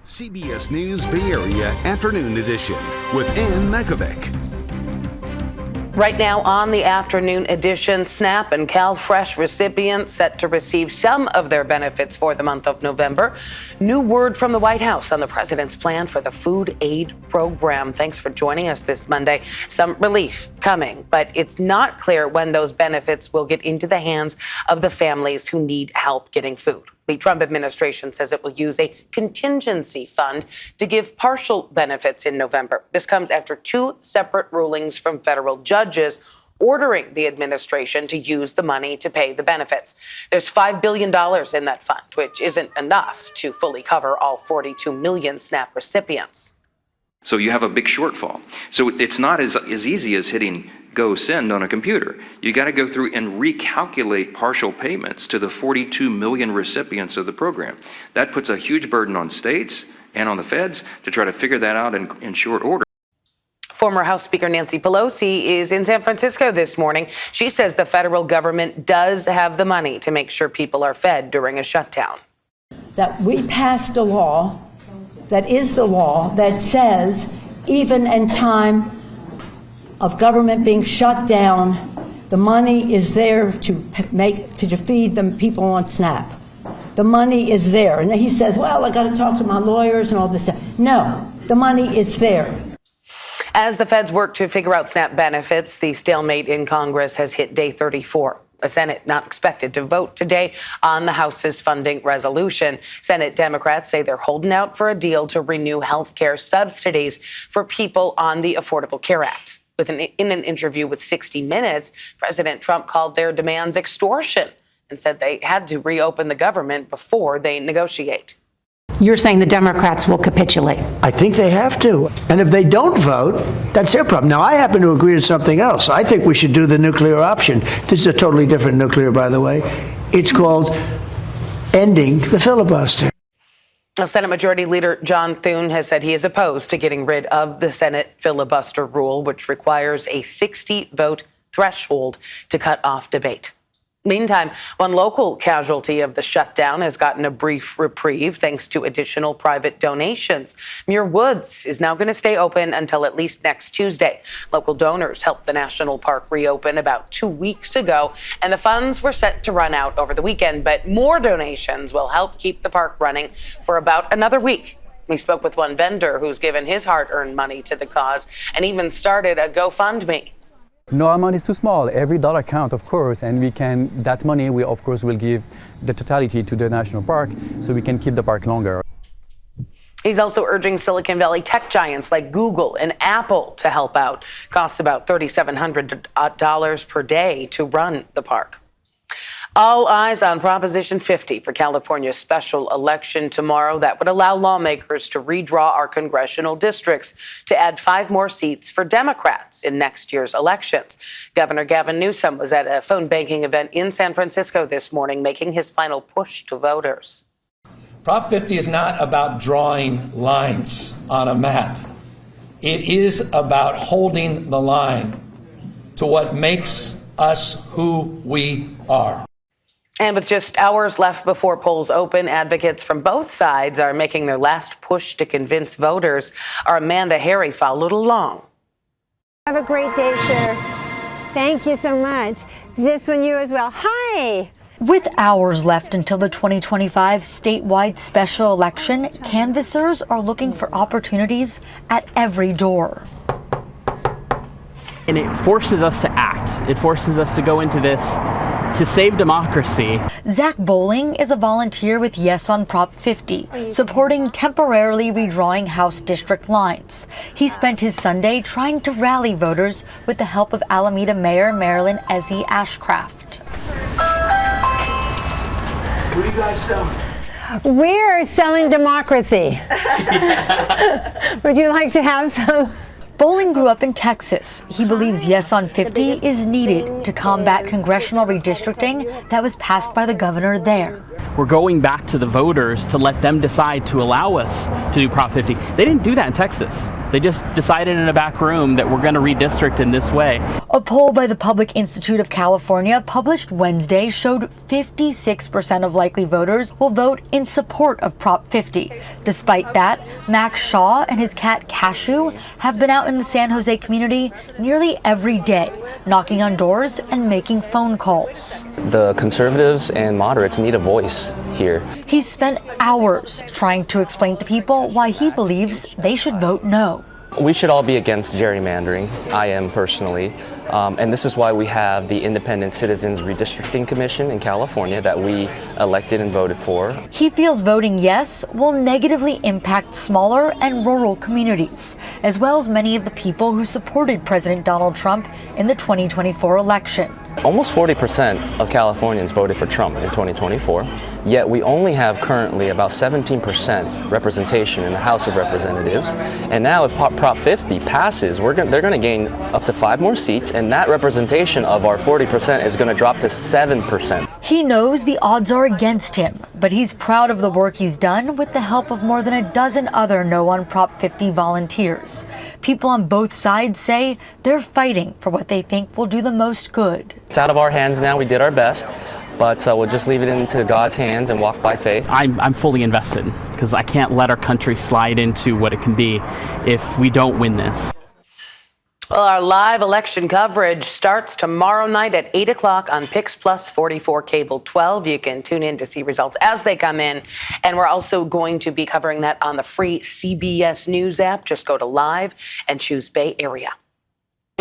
CBS News Bay Area Afternoon Edition with Ann Mekovic. Right now on the afternoon edition, SNAP and CalFresh recipients set to receive some of their benefits for the month of November. New word from the White House on the president's plan for the food aid program. Thanks for joining us this Monday. Some relief coming, but it's not clear when those benefits will get into the hands of the families who need help getting food. The Trump administration says it will use a contingency fund to give partial benefits in November. This comes after two separate rulings from federal judges ordering the administration to use the money to pay the benefits. There's $5 billion in that fund, which isn't enough to fully cover all 42 million SNAP recipients. So you have a big shortfall. So it's not as easy as hitting go send on a computer. You got to go through and recalculate partial payments to the 42 million recipients of the program. That puts a huge burden on states and on the feds to try to figure that out in short order. Former House Speaker Nancy Pelosi is in San Francisco this morning. She says the federal government does have the money to make sure people are fed during a shutdown. That we passed a law that is the law that says even in time of government being shut down, the money is there to feed the people on SNAP. The money is there. And he says, well, I got to talk to my lawyers and all this stuff. No, the money is there. As the feds work to figure out SNAP benefits, the stalemate in Congress has hit day 34. The Senate not expected to vote today on the House's funding resolution. Senate Democrats say they're holding out for a deal to renew health care subsidies for people on the Affordable Care Act. In an interview with 60 Minutes, President Trump called their demands extortion and said they had to reopen the government before they negotiate. You're saying the Democrats will capitulate? I think they have to. And if they don't vote, that's their problem. Now, I happen to agree to something else. I think we should do the nuclear option. This is a totally different nuclear, by the way. It's called ending the filibuster. Senate Majority Leader John Thune has said he is opposed to getting rid of the Senate filibuster rule, which requires a 60-vote threshold to cut off debate. Meantime, one local casualty of the shutdown has gotten a brief reprieve thanks to additional private donations. Muir Woods is now going to stay open until at least next Tuesday. Local donors helped the national park reopen about 2 weeks ago, and the funds were set to run out over the weekend, but more donations will help keep the park running for about another week. We spoke with one vendor who's given his hard-earned money to the cause and even started a GoFundMe. No amount is too small. Every dollar counts, of course, and that money we of course will give the totality to the national park so we can keep the park longer. He's also urging Silicon Valley tech giants like Google and Apple to help out. Costs about $3,700 per day to run the park. All eyes on Proposition 50 for California's special election tomorrow that would allow lawmakers to redraw our congressional districts to add 5 more seats for Democrats in next year's elections. Governor Gavin Newsom was at a phone banking event in San Francisco this morning, making his final push to voters. Prop 50 is not about drawing lines on a map. It is about holding the line to what makes us who we are. And with just hours left before polls open, advocates from both sides are making their last push to convince voters. Our Amanda Harry followed along. Have a great day, sir. Thank you so much. This one you as well. Hi. With hours left until the 2025 statewide special election, canvassers are looking for opportunities at every door. And it forces us to act. It forces us to go into this to save democracy. Zach Bowling is a volunteer with Yes on Prop 50, supporting temporarily redrawing House district lines. He spent his Sunday trying to rally voters with the help of Alameda Mayor Marilyn Ezzy Ashcraft. What are you guys selling? We're selling democracy. Would you like to have some? Bowling grew up in Texas. He believes Yes on 50 is needed to combat congressional redistricting that was passed by the governor there. We're going back to the voters to let them decide to allow us to do Prop 50. They didn't do that in Texas. They just decided in a back room that we're going to redistrict in this way. A poll by the Public Institute of California published Wednesday showed 56% of likely voters will vote in support of Prop 50. Despite that, Max Shaw and his cat Cashew have been out in the San Jose community nearly every day, knocking on doors and making phone calls. The conservatives and moderates need a voice here. He's spent hours trying to explain to people why he believes they should vote no. We should all be against gerrymandering. I am personally. And this is why we have the Independent Citizens Redistricting Commission in California that we elected and voted for. He feels voting yes will negatively impact smaller and rural communities, as well as many of the people who supported President Donald Trump in the 2024 election. Almost 40% of Californians voted for Trump in 2024, yet we only have currently about 17% representation in the House of Representatives. And now if Prop 50 passes, they're going to gain up to 5 more seats, and that representation of our 40% is going to drop to 7%. He knows the odds are against him, but he's proud of the work he's done with the help of more than a dozen other No on Prop 50 volunteers. People on both sides say they're fighting for what they think will do the most good. It's out of our hands now. We did our best, but we'll just leave it into God's hands and walk by faith. I'm fully invested because I can't let our country slide into what it can be if we don't win this. Well, our live election coverage starts tomorrow night at 8 o'clock on Pix Plus 44 Cable 12. You can tune in to see results as they come in. And we're also going to be covering that on the free CBS News app. Just go to Live and choose Bay Area.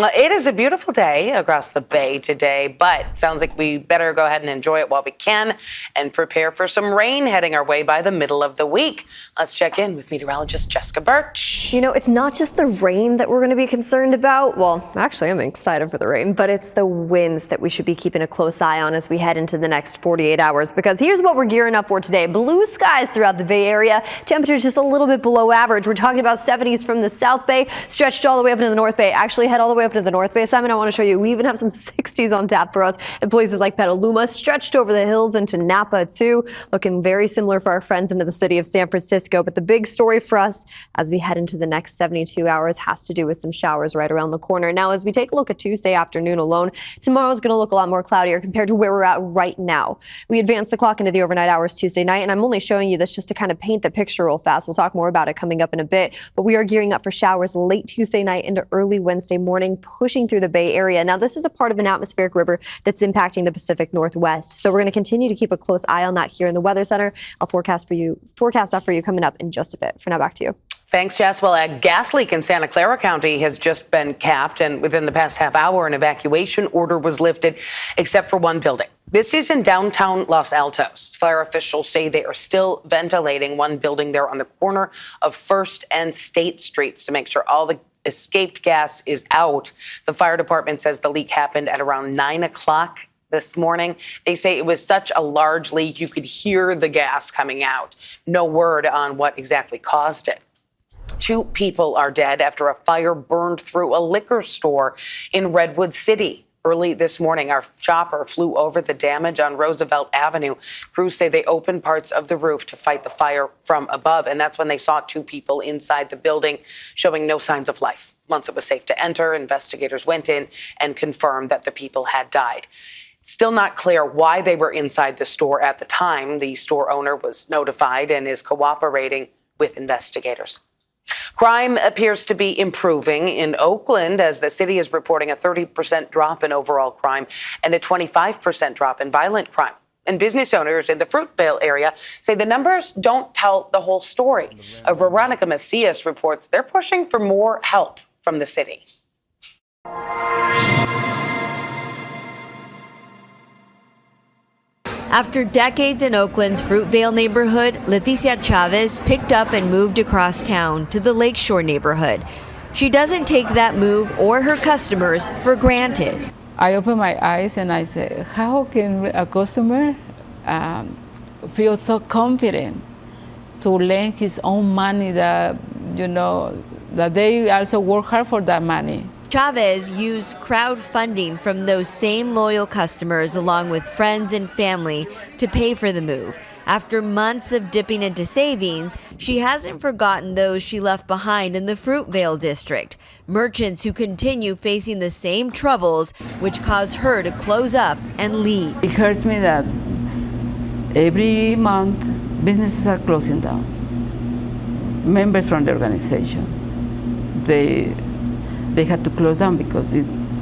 It is a beautiful day across the Bay today, but sounds like we better go ahead and enjoy it while we can and prepare for some rain heading our way by the middle of the week. Let's check in with meteorologist Jessica Birch. You know, it's not just the rain that we're going to be concerned about. Well, actually, I'm excited for the rain, but it's the winds that we should be keeping a close eye on as we head into the next 48 hours, because here's what we're gearing up for today. Blue skies throughout the Bay Area. Temperatures just a little bit below average. We're talking about 70s from the South Bay, stretched all the way up into the North Bay. Actually, head all the way up to the North Bay. Simon, I want to show you, we even have some 60s on tap for us in places like Petaluma, stretched over the hills into Napa too, looking very similar for our friends into the city of San Francisco. But the big story for us as we head into the next 72 hours has to do with some showers right around the corner. Now, as we take a look at Tuesday afternoon alone, tomorrow is going to look a lot more cloudier compared to where we're at right now. We advance the clock into the overnight hours Tuesday night, and I'm only showing you this just to kind of paint the picture real fast. We'll talk more about it coming up in a bit, but we are gearing up for showers late Tuesday night into early Wednesday morning, pushing through the Bay Area. Now, this is a part of an atmospheric river that's impacting the Pacific Northwest. So we're going to continue to keep a close eye on that here in the Weather Center. I'll forecast that for you coming up in just a bit. For now, back to you. Thanks, Jess. Well, a gas leak in Santa Clara County has just been capped, and within the past half hour, an evacuation order was lifted, except for one building. This is in downtown Los Altos. Fire officials say they are still ventilating one building there on the corner of First and State Streets to make sure all the escaped gas is out. The fire department says the leak happened at around 9 o'clock this morning. They say it was such a large leak you could hear the gas coming out. No word on what exactly caused it. 2 people are dead after a fire burned through a liquor store in Redwood City. Early this morning, our chopper flew over the damage on Roosevelt Avenue. Crews say they opened parts of the roof to fight the fire from above, and that's when they saw 2 people inside the building showing no signs of life. Once it was safe to enter, investigators went in and confirmed that the people had died. It's still not clear why they were inside the store at the time. The store owner was notified and is cooperating with investigators. Crime appears to be improving in Oakland as the city is reporting a 30% drop in overall crime and a 25% drop in violent crime. And business owners in the Fruitvale area say the numbers don't tell the whole story. Veronica Macias reports they're pushing for more help from the city. After decades in Oakland's Fruitvale neighborhood, Leticia Chavez picked up and moved across town to the Lakeshore neighborhood. She doesn't take that move or her customers for granted. I open my eyes and I say, how can a customer feel so confident to lend his own money that, that they also work hard for that money? Chavez used crowdfunding from those same loyal customers along with friends and family to pay for the move. After months of dipping into savings, she hasn't forgotten those she left behind in the Fruitvale district, merchants who continue facing the same troubles, which caused her to close up and leave. It hurts me that every month businesses are closing down. Members from the organization, they had to close down because,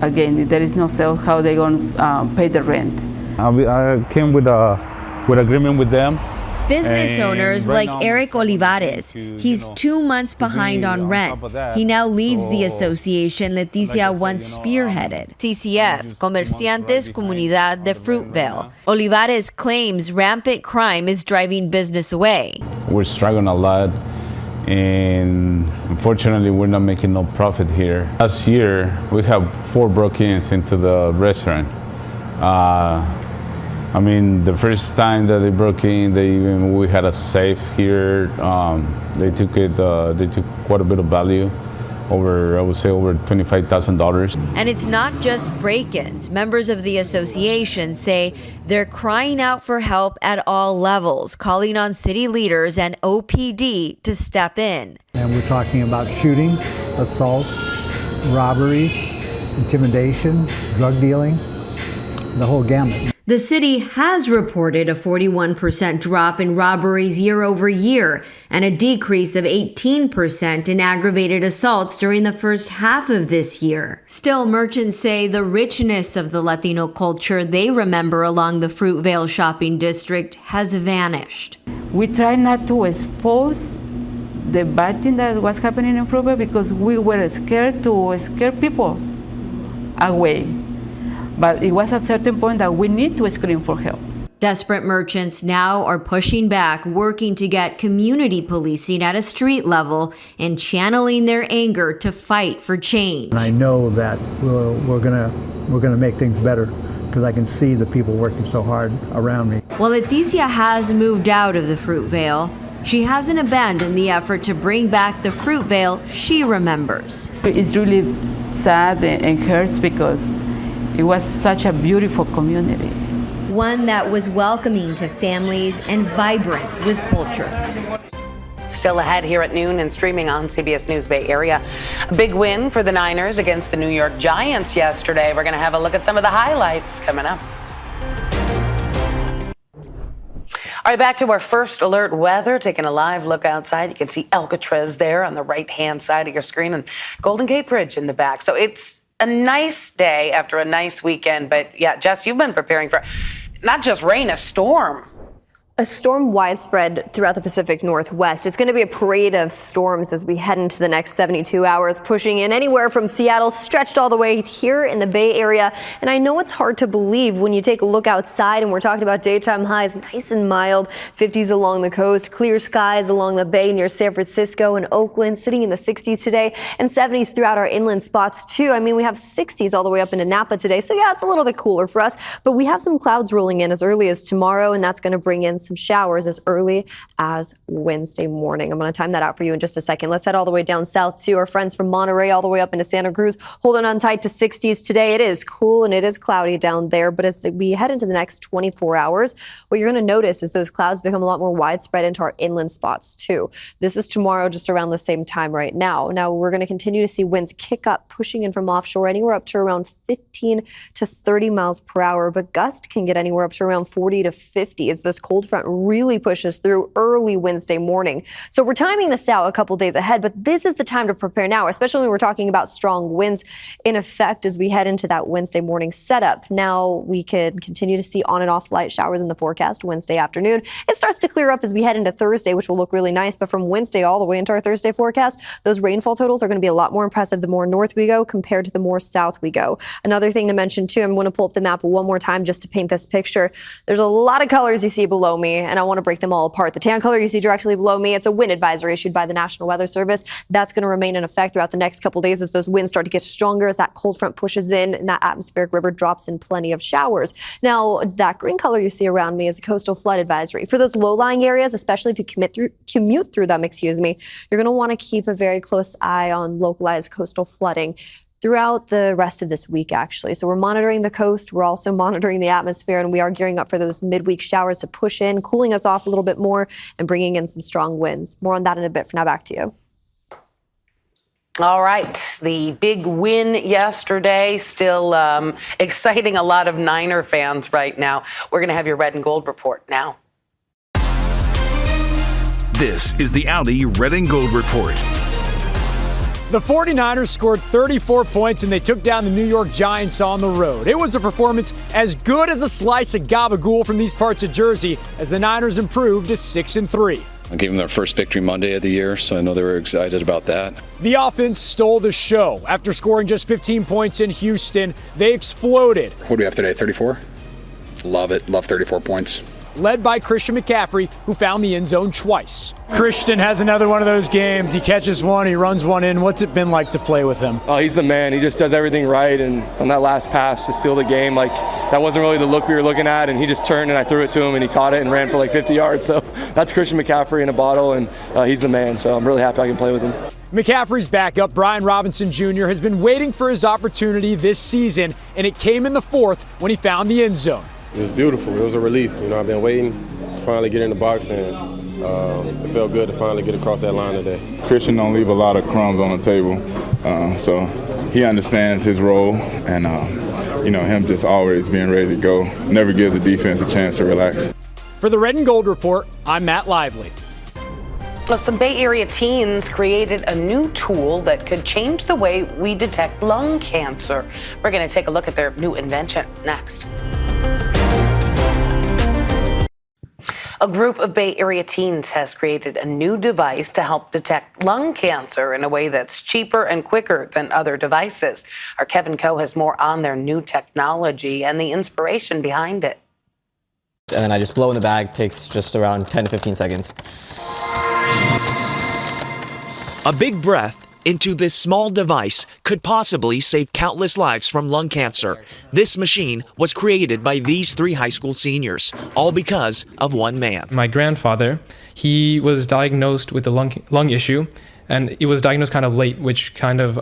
again, there is no sales. How they going to pay the rent? I came with agreement with them. Business owners like Eric Olivares, he's 2 months behind on rent. He now leads the association Leticia once spearheaded, CCF, Comerciantes Comunidad de Fruitvale. Olivares claims rampant crime is driving business away. We're struggling a lot, and unfortunately we're not making no profit here. Last year we have 4 break-ins into the restaurant. I mean, the first time that they broke in, we had a safe here. They took quite a bit of value, I would say over $25,000. And it's not just break-ins. Members of the association say they're crying out for help at all levels, calling on city leaders and OPD to step in. And we're talking about shootings, assaults, robberies, intimidation, drug dealing, the whole gamut. The city has reported a 41% drop in robberies year over year and a decrease of 18% in aggravated assaults during the first half of this year. Still, merchants say the richness of the Latino culture they remember along the Fruitvale shopping district has vanished. We try not to expose the bad thing that was happening in Fruitvale because we were scared to scare people away. But it was at a certain point that we need to scream for help. Desperate merchants now are pushing back, working to get community policing at a street level and channeling their anger to fight for change. And I know that we're gonna make things better because I can see the people working so hard around me. While Leticia has moved out of the Fruitvale, she hasn't abandoned the effort to bring back the Fruitvale she remembers. It's really sad and hurts because it was such a beautiful community. One that was welcoming to families and vibrant with culture. Still ahead here at noon and streaming on CBS News Bay Area. A big win for the Niners against the New York Giants yesterday. We're going to have a look at some of the highlights coming up. All right, back to our first alert weather, taking a live look outside. You can see Alcatraz there on the right-hand side of your screen and Golden Gate Bridge in the back. So it's a nice day after a nice weekend. But yeah, Jess, you've been preparing for not just rain, a storm. A storm widespread throughout the Pacific Northwest. It's going to be a parade of storms as we head into the next 72 hours, pushing in anywhere from Seattle, stretched all the way here in the Bay Area. And I know it's hard to believe when you take a look outside and we're talking about daytime highs, nice and mild, 50s along the coast, clear skies along the bay near San Francisco and Oakland, sitting in the 60s today, and 70s throughout our inland spots too. I mean, we have 60s all the way up into Napa today. So yeah, it's a little bit cooler for us, but we have some clouds rolling in as early as tomorrow, and that's going to bring in some showers as early as Wednesday morning. I'm going to time that out for you in just a second. Let's head all the way down south to our friends from Monterey all the way up into Santa Cruz, holding on tight to 60s today. It is cool and it is cloudy down there, but as we head into the next 24 hours, what you're going to notice is those clouds become a lot more widespread into our inland spots too. This is tomorrow just around the same time right now. Now we're going to continue to see winds kick up, pushing in from offshore anywhere up to around 15 to 30 miles per hour, but gust can get anywhere up to around 40 to 50 as this cold front really pushes through early Wednesday morning. So we're timing this out a couple days ahead, but this is the time to prepare now, especially when we're talking about strong winds in effect as we head into that Wednesday morning setup. Now we can continue to see on and off light showers in the forecast Wednesday afternoon. It starts to clear up as we head into Thursday, which will look really nice, but from Wednesday all the way into our Thursday forecast, those rainfall totals are going to be a lot more impressive the more north we go compared to the more south we go. Another thing to mention too, I'm going to pull up the map one more time just to paint this picture. There's a lot of colors you see below me, and I want to break them all apart. The tan color you see directly below me, it's a wind advisory issued by the National Weather Service. That's going to remain in effect throughout the next couple days as those winds start to get stronger, as that cold front pushes in and that atmospheric river drops in plenty of showers. Now, that green color you see around me is a coastal flood advisory. For those low-lying areas, especially if you commute through them, you're going to want to keep a very close eye on localized coastal flooding. throughout the rest of this week, actually. So we're monitoring the coast. We're also monitoring the atmosphere, and we are gearing up for those midweek showers to push in, cooling us off a little bit more and bringing in some strong winds. More on that in a bit. For now, back to you. All right. The big win yesterday, still exciting a lot of Niner fans right now. We're going to have your red and gold report now. This is the Audi Red and Gold Report. The 49ers scored 34 points and they took down the New York Giants on the road. It was a performance as good as a slice of gabagool from these parts of Jersey as the Niners improved to 6-3. I gave them their first victory Monday of the year, so I know they were excited about that. The offense stole the show. After scoring just 15 points in Houston, they exploded. What do we have today, 34? Love it, love 34 points. Led by Christian McCaffrey, who found the end zone twice. Christian has another one of those games. He catches one, he runs one in. What's it been like to play with him? Oh, he's the man. He just does everything right. And on that last pass to seal the game, like that wasn't really the look we were looking at. And he just turned and I threw it to him and he caught it and ran for like 50 yards. So that's Christian McCaffrey in a bottle, and he's the man. So I'm really happy I can play with him. McCaffrey's backup, Brian Robinson Jr., has been waiting for his opportunity this season, and it came in the fourth when he found the end zone. It was beautiful. It was a relief. You know, I've been waiting to finally get in the box, and it felt good to finally get across that line today. Christian don't leave a lot of crumbs on the table, so he understands his role, and him just always being ready to go. Never give the defense a chance to relax. For the Red and Gold Report, I'm Matt Lively. Well, some Bay Area teens created a new tool that could change the way we detect lung cancer. We're going to take a look at their new invention next. A group of Bay Area teens has created a new device to help detect lung cancer in a way that's cheaper and quicker than other devices. Our Kevin Coe has more on their new technology and the inspiration behind it. And then I just blow in the bag, takes just around 10 to 15 seconds. A big breath into this small device could possibly save countless lives from lung cancer. This machine was created by these 3 high school seniors, all because of one man. My grandfather, he was diagnosed with a lung issue, and it was diagnosed kind of late, which kind of,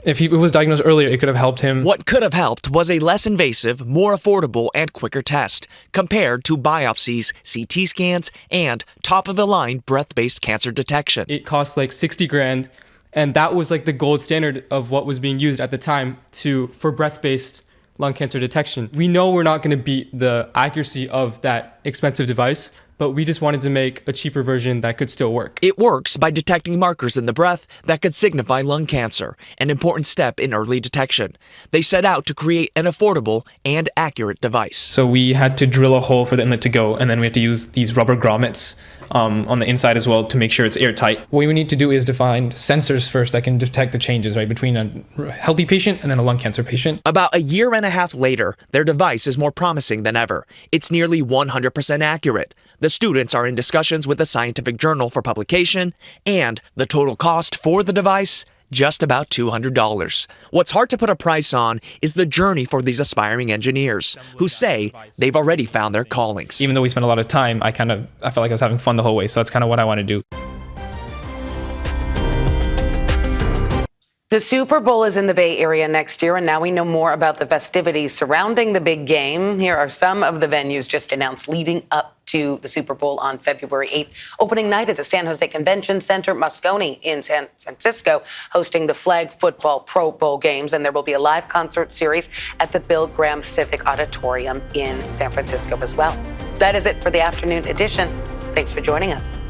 if it was diagnosed earlier, it could have helped him. What could have helped was a less invasive, more affordable, and quicker test compared to biopsies, CT scans, and top-of-the-line breath-based cancer detection. It cost like 60 grand. And that was like the gold standard of what was being used at the time for breath-based lung cancer detection. We know we're not going to beat the accuracy of that expensive device, but we just wanted to make a cheaper version that could still work. It works by detecting markers in the breath that could signify lung cancer, an important step in early detection. They set out to create an affordable and accurate device. So we had to drill a hole for the inlet to go, and then we had to use these rubber grommets on the inside as well to make sure it's airtight. What we need to do is define sensors first that can detect the changes, right, between a healthy patient and then a lung cancer patient. About a year and a half later, their device is more promising than ever. It's nearly 100% accurate. The students are in discussions with a scientific journal for publication, and the total cost for the device, just about $200. What's hard to put a price on is the journey for these aspiring engineers, who say they've already found their callings. Even though we spent a lot of time, I felt like I was having fun the whole way, so that's kind of what I want to do. The Super Bowl is in the Bay Area next year, and now we know more about the festivities surrounding the big game. Here are some of the venues just announced leading up to the Super Bowl on February 8th. Opening night at the San Jose Convention Center, Moscone in San Francisco, hosting the Flag Football Pro Bowl games, and there will be a live concert series at the Bill Graham Civic Auditorium in San Francisco as well. That is it for the afternoon edition. Thanks for joining us.